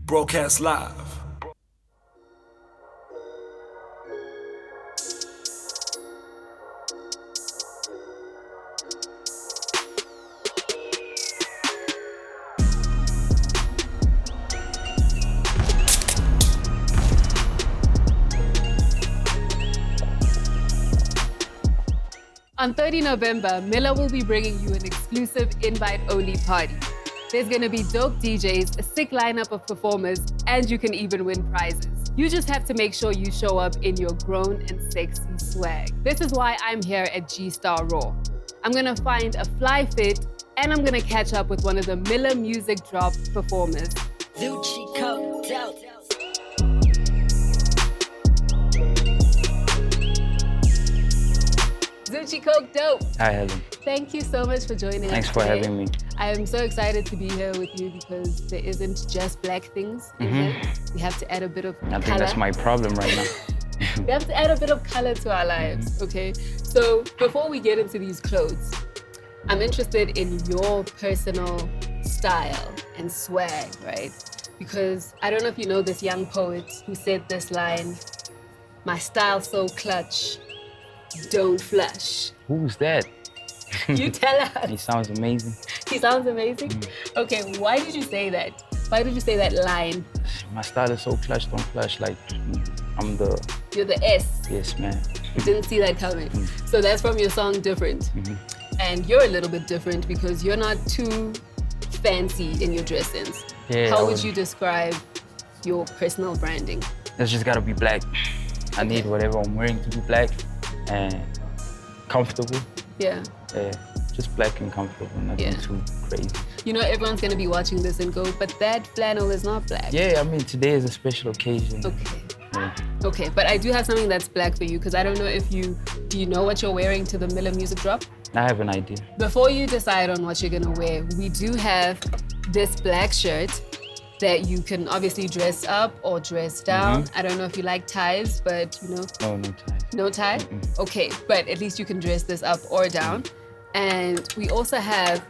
Broadcast live. On 30 November, Miller will be bringing you an exclusive invite-only party. There's gonna be dope DJs, a sick lineup of performers, and you can even win prizes. You just have to make sure you show up in your grown and sexy swag. This is why I'm here at G-Star Raw. I'm gonna find a fly fit, and I'm gonna catch up with one of the Miller Music Drop performers. Zoocci Coke Dope. Zoocci Coke Dope. Hi, Helen. Thank you so much for joining us. Thanks for today. having me. I am so excited to be here with you because there isn't just black things in here. We have to add a bit of color. I think that's my problem right now. We have to add a bit of color to our lives, okay? So before we get into these clothes, I'm interested in your personal style and swag, right? Because I don't know if you know this young poet who said this line, "My style so clutch, don't flush." Who's that? You tell us. He sounds amazing. He sounds amazing? Okay, why did you say that? Why did you say that line? My style is so clutch, don't flush. Like, I'm the... You're the S. Yes, man. You didn't see that coming. So that's from your song Different. And you're a little bit different because you're not too fancy in your dress sense. Yeah, How would you describe your personal branding? It's just gotta be black. I need whatever I'm wearing to be black and comfortable. Yeah. Yeah, just black and comfortable, nothing too crazy. You know, everyone's gonna be watching this and go, but that flannel is not black. Yeah, I mean, today is a special occasion. Okay. Yeah. Okay, but I do have something that's black for you because I don't know if do you know what you're wearing to the Miller Music Drop? I have an idea. Before you decide on what you're gonna wear, we do have this black shirt that you can obviously dress up or dress down. I don't know if you like ties, but you know. No, no ties. No tie? Okay, but at least you can dress this up or down. And we also have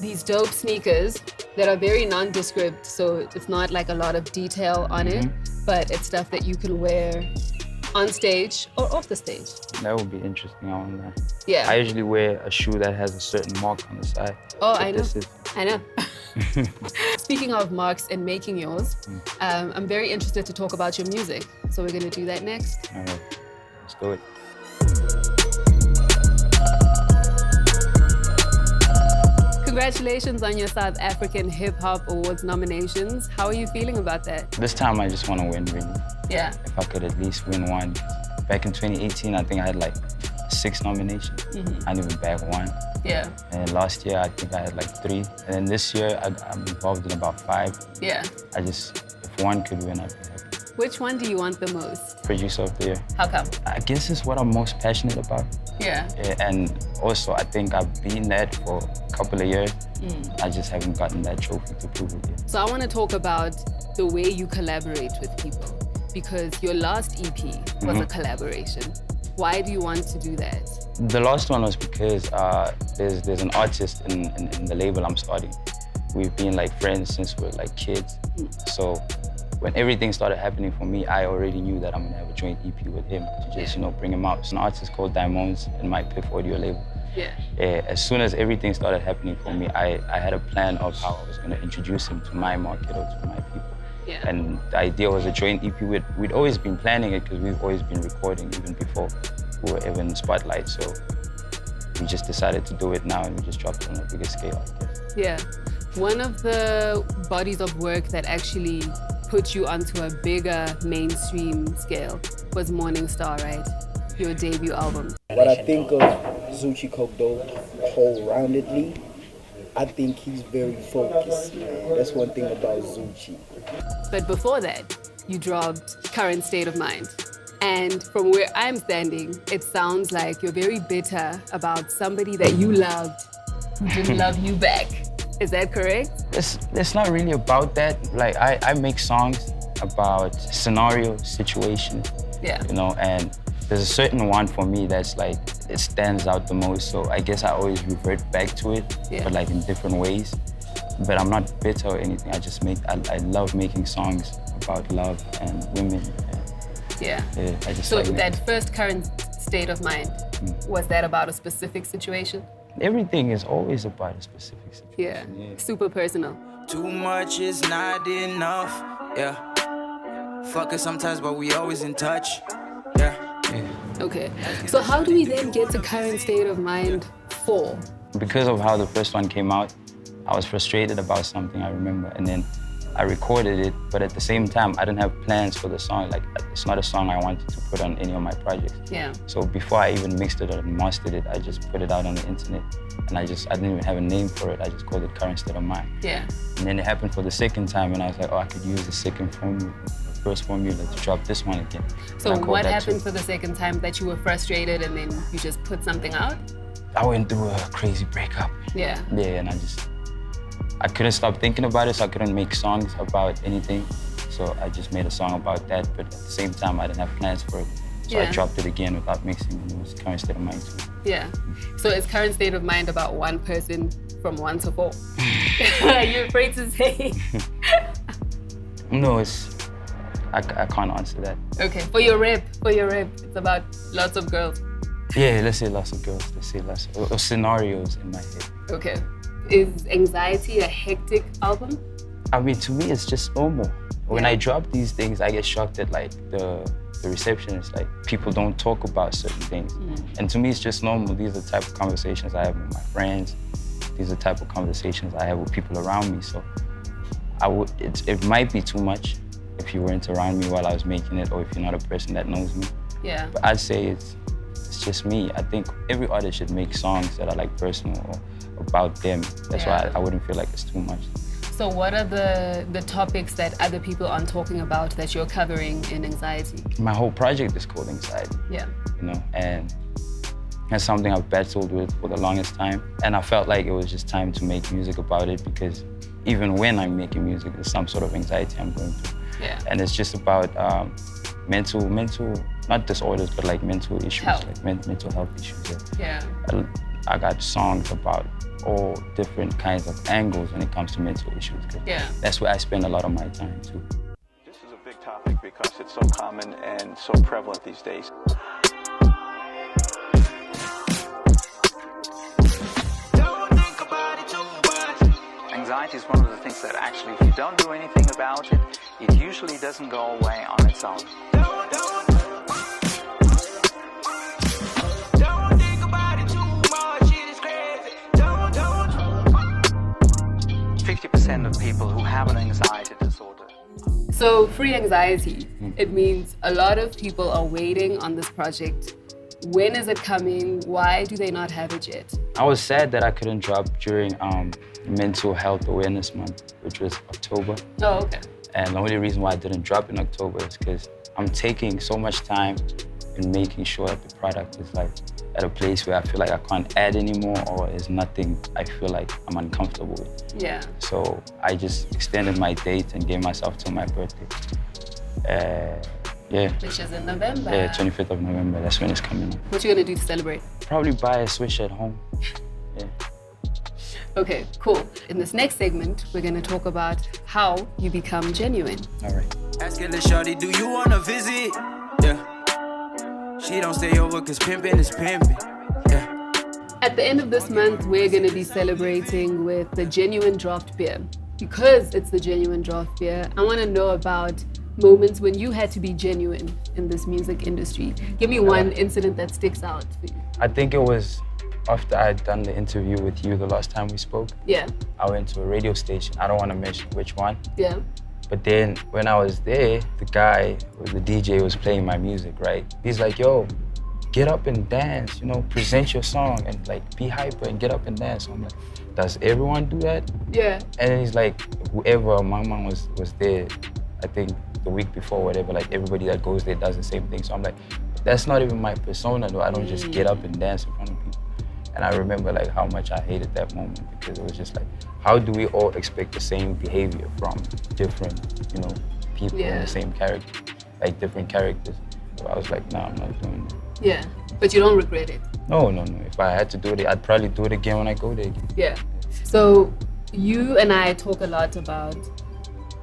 these dope sneakers that are very nondescript, so it's not like a lot of detail on it, but it's stuff that you can wear on stage or off the stage. That would be interesting, I wonder. Yeah. I usually wear a shoe that has a certain mark on the side. Oh, But I know. this is- I know. Speaking of marks and making yours, I'm very interested to talk about your music. So we're gonna do that next. All right, let's do it. Congratulations on your South African Hip Hop Awards nominations. How are you feeling about that? This time I just want to win, really. Yeah. If I could at least win one. Back in 2018, I think I had like 6 nominations. I didn't even bag one. Yeah. And last year, I think I had like 3. And then this year, I'm involved in about 5. Yeah. If one could win, I'd be happy. Which one do you want the most? Producer of the year. How come? I guess it's what I'm most passionate about. Yeah. And also, I think I've been that for a couple of years. I just haven't gotten that trophy to prove it yet. So I want to talk about the way you collaborate with people, because your last EP was a collaboration. Why do you want to do that? The last one was because there's an artist in the label I'm starting. We've been like friends since we were like kids. So when everything started happening for me, I already knew that I'm gonna have a joint EP with him to just, you know, bring him out. It's an artist called Diamonds in my Piff Audio label. Yeah. As soon as everything started happening for me, I had a plan of how I was gonna introduce him to my market or to my people. Yeah. And the idea was a joint EP. We'd always been planning it because we've always been recording even before we were ever in the spotlight. So we just decided to do it now and we just dropped it on a bigger scale, I guess. Yeah. One of the bodies of work that actually put you onto a bigger mainstream scale was Morning Star, right? Your debut album. What I think of Zoocci Coke Dope whole-roundedly, I think he's very focused, man. That's one thing about Zoocci. But before that, you dropped Current State of Mind. And from where I'm standing, it sounds like you're very bitter about somebody that you loved who didn't love you back. Is that correct? It's not really about that. Like, I make songs about scenario, situation, you know, and there's a certain one for me that's like, it stands out the most. So I guess I always revert back to it, but like in different ways. but I'm not bitter or anything. I love making songs about love and women. Yeah. I just So like that first current state of mind, was that about a specific situation? Everything is always about a specific situation. Yeah. Super personal. Too much is not enough. Yeah. Fuck it sometimes, but we always in touch. Yeah. Okay. So how do we then get to current state of mind 4? Because of how the first one came out, I was frustrated about something, I remember, and then I recorded it, but at the same time, I didn't have plans for the song. Like, it's not a song I wanted to put on any of my projects. Yeah. So before I even mixed it or mastered it, I just put it out on the internet, and I didn't even have a name for it. I just called it Current State of Mind. Yeah. And then it happened for the second time, and I was like, oh, I could use the second formula, the first formula to drop this one again. So what happened for the second time that you were frustrated and then you just put something out? I went through a crazy breakup. Yeah. Yeah, and I couldn't stop thinking about it, so I couldn't make songs about anything. So I just made a song about that, but at the same time, I didn't have plans for it. So I dropped it again without mixing, and it was Current State of Mind too. Yeah. So is Current State of Mind about one person from 1 to 4? Are you afraid to say? No, I can't answer that. Okay, for your rap, it's about lots of girls. Yeah, let's say lots of girls, or scenarios in my head. Okay. Is Anxiety a hectic album? I mean, to me, it's just normal. When I drop these things, I get shocked at like the reception. It's like people don't talk about certain things. And to me, it's just normal. These are the type of conversations I have with my friends. These are the type of conversations I have with people around me. So it might be too much if you weren't around me while I was making it, or if you're not a person that knows me. Yeah. But I'd say it's just me. I think every artist should make songs that are like personal or about them. That's why I wouldn't feel like it's too much. So what are the topics that other people aren't talking about that you're covering in Anxiety? My whole project is called Anxiety. Yeah. You know, and that's something I've battled with for the longest time. And I felt like it was just time to make music about it, because even when I'm making music, there's some sort of anxiety I'm going through. Yeah. And it's just about mental, not disorders, but like mental issues, like mental health issues. Yeah. I got songs about all different kinds of angles when it comes to mental issues. That's where I spend a lot of my time too. This is a big topic because it's so common and so prevalent these days. Anxiety is one of the things that actually, if you don't do anything about it, it usually doesn't go away on its own. 50% of people who have an anxiety disorder. So free anxiety, it means a lot of people are waiting on this project. When is it coming? Why do they not have it yet? I was sad that I couldn't drop during Mental Health Awareness Month, which was October. Oh, okay. And the only reason why I didn't drop in October is because I'm taking so much time in making sure that the product is like at a place where I feel like I can't add anymore, or there's nothing I feel like I'm uncomfortable with. Yeah. So I just extended my date and gave myself till my birthday. Which is in November. Yeah, 25th of November, that's when it's coming up. What you gonna do to celebrate? Probably buy a Switch at home. Yeah. Okay, cool. In this next segment, we're gonna talk about how you become genuine. All right. Asking the shorty, do you wanna visit? Yeah. She don't stay over cause pimpin' is pimpin'. Yeah. At the end of this month, we're gonna be celebrating with the Genuine Draft Beer. Because it's the Genuine Draft Beer, I wanna know about moments when you had to be genuine in this music industry. Give me one incident that sticks out for you. I think it was after I had done the interview with you the last time we spoke. Yeah. I went to a radio station. I don't want to mention which one. Yeah. But then when I was there, the guy, the DJ was playing my music, right? He's like, yo, get up and dance, you know, present your song and like be hyper and get up and dance. So I'm like, does everyone do that? Yeah. And then he's like, whoever my mom was there, I think the week before, whatever, like everybody that goes there does the same thing. So I'm like, that's not even my persona though. I don't just get up and dance in front of people. And I remember like how much I hated that moment, because it was just like, how do we all expect the same behavior from different, you know, people in the same character, like different characters? So I was like, nah, I'm not doing that. Yeah, but you don't regret it? No. If I had to do it, I'd probably do it again when I go there again. Yeah. So you and I talk a lot about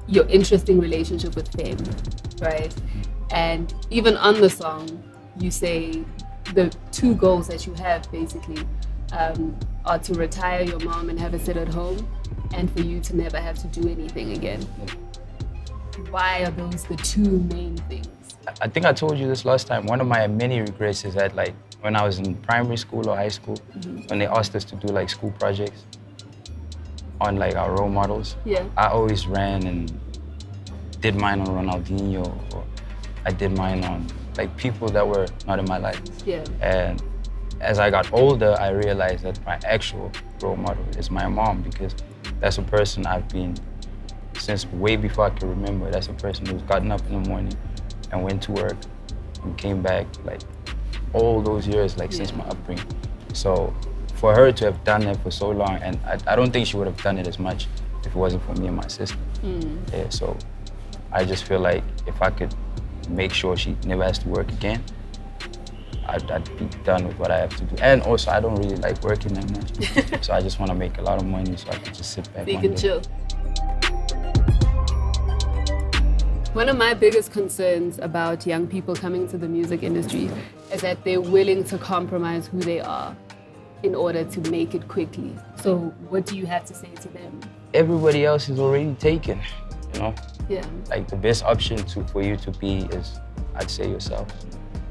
your interesting relationship with fame, right? And even on the song, you say the two goals that you have basically are to retire your mom and have her sit at home, and for you to never have to do anything again. Why are those the two main things? I think I told you this last time. One of my many regrets is that, like, when I was in primary school or high school, when they asked us to do like school projects on like our role models, I always ran and did mine on Ronaldinho, or I did mine on like people that were not in my life. And as I got older, I realized that my actual role model is my mom, because that's a person I've been since way before I can remember. That's a person who's gotten up in the morning and went to work and came back like all those years, like since my upbringing. So for her to have done that for so long, and I don't think she would have done it as much if it wasn't for me and my sister. Yeah, so I just feel like if I could make sure she never has to work again, I'd be done with what I have to do. And also, I don't really like working that much. So I just want to make a lot of money so I can just sit back. So you can chill. One of my biggest concerns about young people coming to the music industry is that they're willing to compromise who they are in order to make it quickly. So what do you have to say to them? Everybody else is already taken, you know? Yeah. Like the best option for you to be is, I'd say, yourself.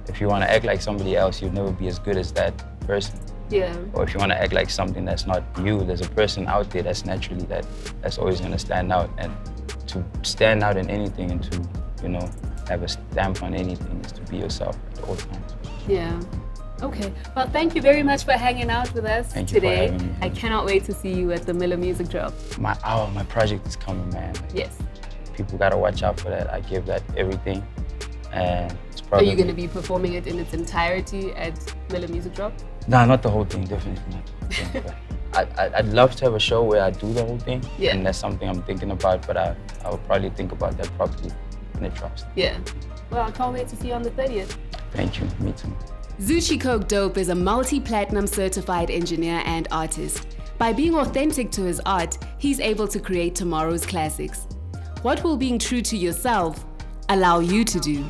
If you want to act like somebody else, you'll never be as good as that person. Yeah. Or if you want to act like something that's not you, there's a person out there that's naturally that's always going to stand out. And to stand out in anything and to, you know, have a stamp on anything is to be yourself at all times. Yeah. Okay. Well, thank you very much for hanging out with us Thank you today. for having me. I cannot wait to see you at the Miller Music Drop. My project is coming, man. Like, yes. People gotta watch out for that. I give that everything, and it's Are probably. you going to be performing it in its entirety at Miller Music Drop? Nah, not the whole thing, definitely not. I'd love to have a show where I do the whole thing, and that's something I'm thinking about, but I will probably think about that properly when it drops. Yeah. Well, I can't wait to see you on the 30th. Thank you, me too. Zoocci Coke Dope is a multi-platinum certified engineer and artist. By being authentic to his art, he's able to create tomorrow's classics. What will being true to yourself allow you to do?